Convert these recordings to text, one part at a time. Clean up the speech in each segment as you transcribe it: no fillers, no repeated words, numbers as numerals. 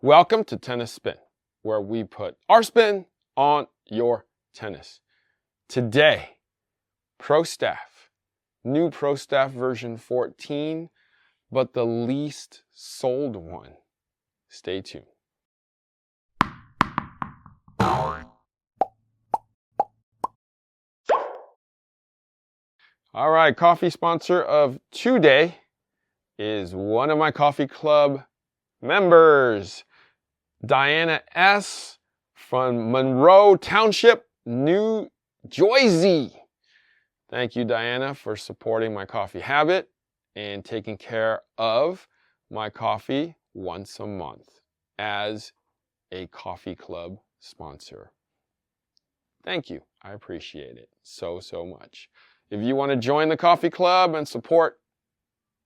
Welcome to Tennis Spin, where we put our spin on your tennis. Today, Pro Staff, new Pro Staff version 14, but the least sold one. Stay tuned. All right, coffee sponsor of today is one of my coffee club members, Diana S. from Monroe Township, New Jersey. Thank you, Diana, for supporting my coffee habit and taking care of my coffee once a month as a coffee club sponsor. Thank you. I appreciate it so much. If you want to join the coffee club and support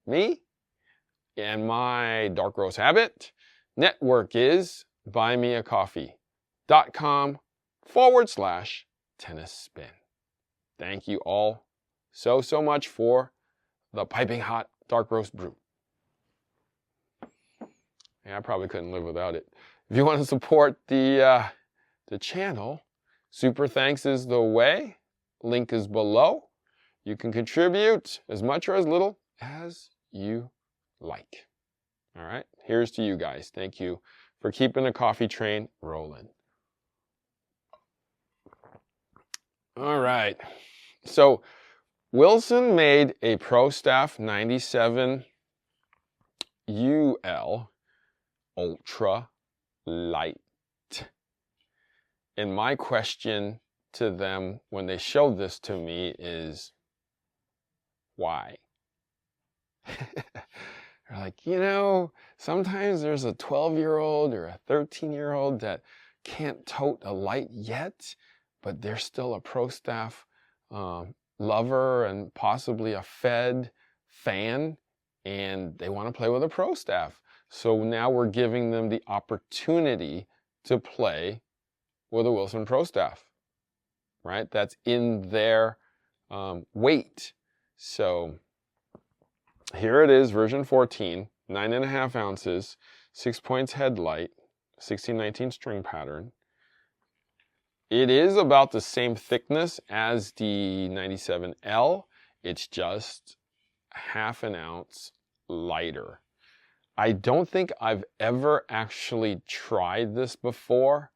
me and my dark roast habit, network is buymeacoffee.com/tennis spin. Thank you all so much for the piping hot dark roast brew. Yeah, I probably couldn't live without it. If you want to support the channel, super thanks is the way. Link is below. You can contribute as much or as little as you like. All right, here's to you guys. Thank you for keeping the coffee train rolling. All right, so Wilson made a Pro Staff 97 UL Ultra Light. And my question to them when they showed this to me is, why? They're like, sometimes there's a 12-year-old or a 13-year-old that can't tote a light yet, but they're still a Pro Staff lover and possibly a Fed fan, and they want to play with a Pro Staff. So now we're giving them the opportunity to play with a Wilson Pro Staff, right? That's in their weight. So here it is, version 14, 9.5 ounces, 6 points headlight, 1619 string pattern. It is about the same thickness as the 97L. It's just half an ounce lighter. I don't think I've ever actually tried this before.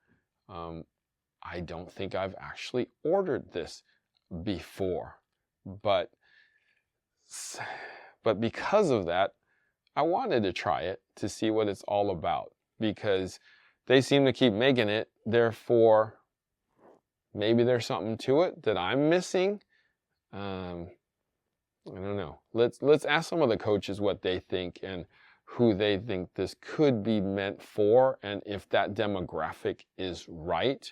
I don't think I've actually ordered this before, but because of that, I wanted to try it to see what it's all about, because they seem to keep making it. Therefore, maybe there's something to it that I'm missing. I don't know. Let's ask some of the coaches what they think and who they think this could be meant for, and if that demographic is right,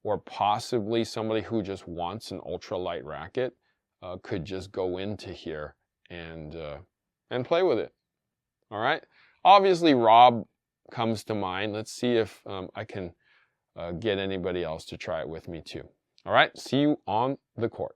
or possibly somebody who just wants an ultralight racket could just go into here and play with it. All right. Obviously, Rob comes to mind. Let's see if I can get anybody else to try it with me too. All right. See you on the court.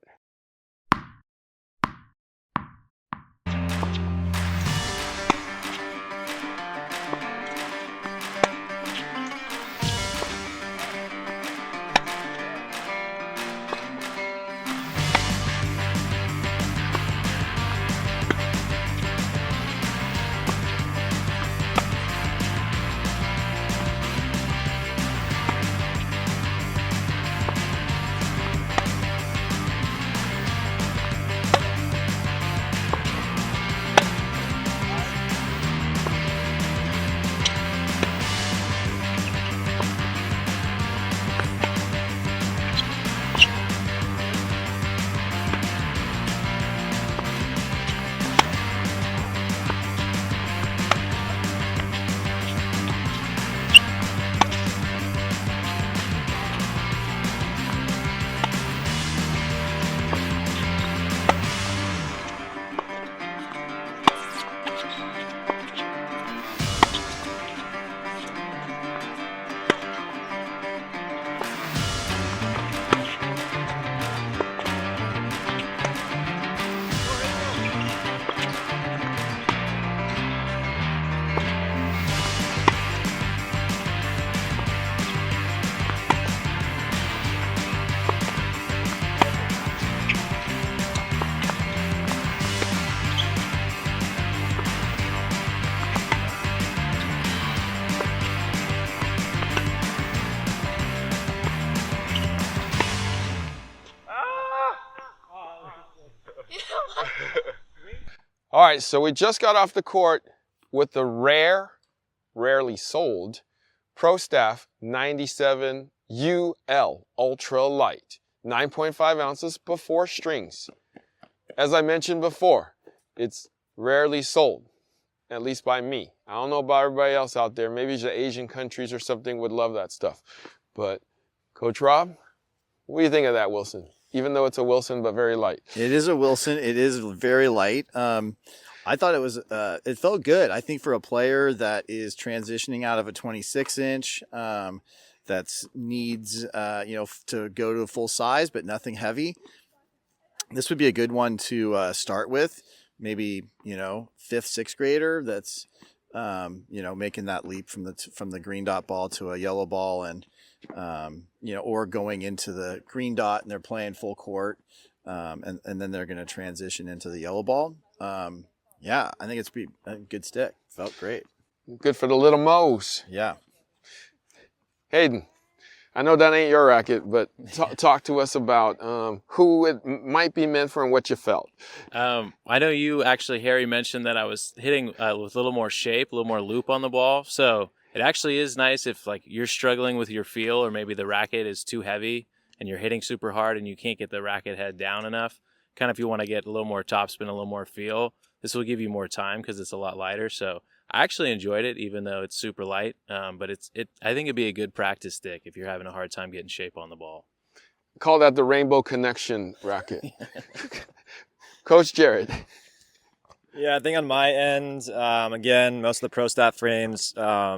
All right, so we just got off the court with the rarely sold Pro Staff 97 UL Ultra Light, 9.5 ounces before strings. As I mentioned before, it's rarely sold, at least by me. I don't know about everybody else out there. Maybe the Asian countries or something would love that stuff. But Coach Rob, what do you think of that Wilson? Even though it's a Wilson, but very light. It is a Wilson. It is very light. I thought it was, it felt good. I think for a player that is transitioning out of a 26-inch, that needs, to go to a full size, but nothing heavy, this would be a good one to start with. Maybe, 5th, 6th grader that's, making that leap from the green dot ball to a yellow ball and, or going into the green dot and they're playing full court, and then they're going to transition into the yellow ball. Yeah, I think it's a good stick. Felt great. Good for the little Mo's. Yeah. Hayden, I know that ain't your racket, but talk to us about who it might be meant for and what you felt. I know you actually, Harry, mentioned that I was hitting with a little more shape, a little more loop on the ball. So it actually is nice if you're struggling with your feel or maybe the racket is too heavy and you're hitting super hard and you can't get the racket head down enough. Kind of if you want to get a little more topspin, a little more feel, this will give you more time because it's a lot lighter. So I actually enjoyed it, even though it's super light. But I think it'd be a good practice stick if you're having a hard time getting shape on the ball. Call that the Rainbow Connection racket. Coach Jerod. Yeah, I think on my end, again, most of the Pro Staff frames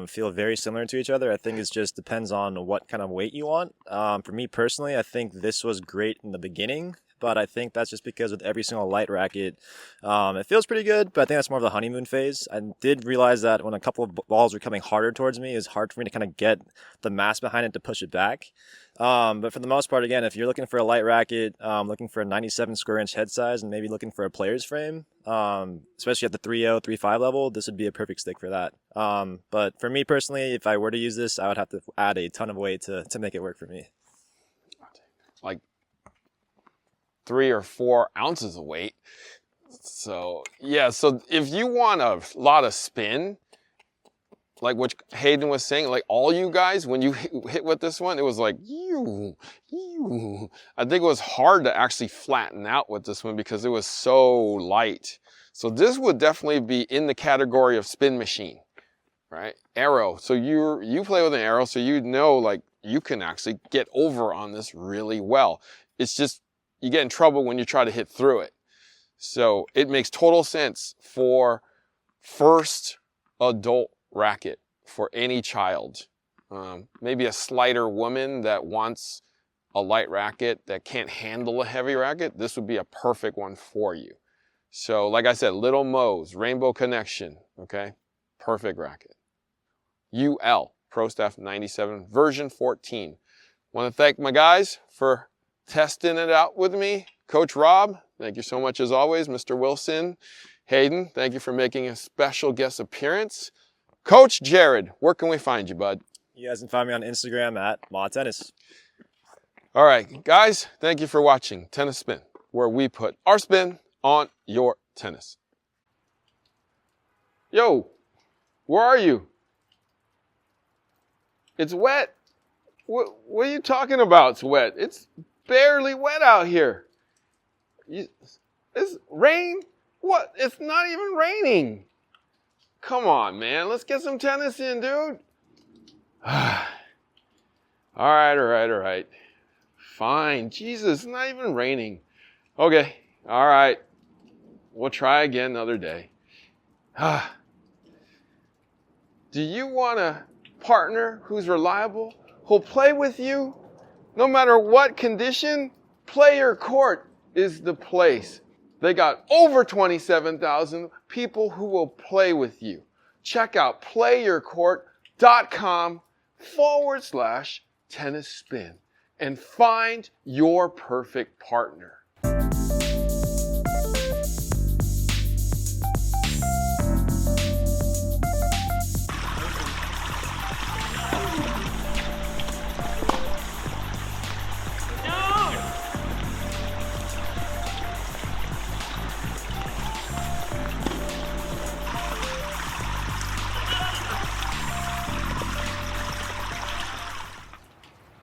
feel very similar to each other. I think it just depends on what kind of weight you want. For me personally, I think this was great in the beginning, but I think that's just because with every single light racket, it feels pretty good, but I think that's more of the honeymoon phase. I did realize that when a couple of balls were coming harder towards me, it's hard for me to kind of get the mass behind it to push it back. But for the most part, again, if you're looking for a light racket, looking for a 97 square inch head size and maybe looking for a player's frame, especially at the 3.0, 3.5 level, this would be a perfect stick for that. But for me personally, if I were to use this, I would have to add a ton of weight to make it work for me. Like 3 or 4 ounces of weight. So yeah, so if you want a lot of spin, like what Hayden was saying, like all you guys, when you hit with this one, it was like, you. I think it was hard to actually flatten out with this one because it was so light. So this would definitely be in the category of spin machine, right? Arrow. So you play with an arrow, so you know like you can actually get over on this really well. It's just, you get in trouble when you try to hit through it. So it makes total sense for first adult racket for any child. Maybe a slighter woman that wants a light racket that can't handle a heavy racket. This would be a perfect one for you. So like I said, Little Mo's, Rainbow Connection, okay? Perfect racket. UL, Pro Staff 97, version 14. Want to thank my guys for testing it out with me. Coach Rob, thank you so much as always. Mr. Wilson, Hayden, thank you for making a special guest appearance. Coach Jerod, where can we find you, bud? You guys can find me on Instagram at Ma Tennis. All right, guys, thank you for watching Tennis Spin, where we put our spin on your tennis. Yo, where are you? It's wet. What are you talking about? It's wet. It's barely wet out here. It's rain? What? It's not even raining. Come on, man. Let's get some tennis in, dude. All right. Fine. Jesus, it's not even raining. Okay. All right. We'll try again another day. Do you want a partner who's reliable, who'll play with you no matter what condition? Player Court is the place. They got over 27,000 people who will play with you. Check out playyourcourt.com/tennis spin and find your perfect partner.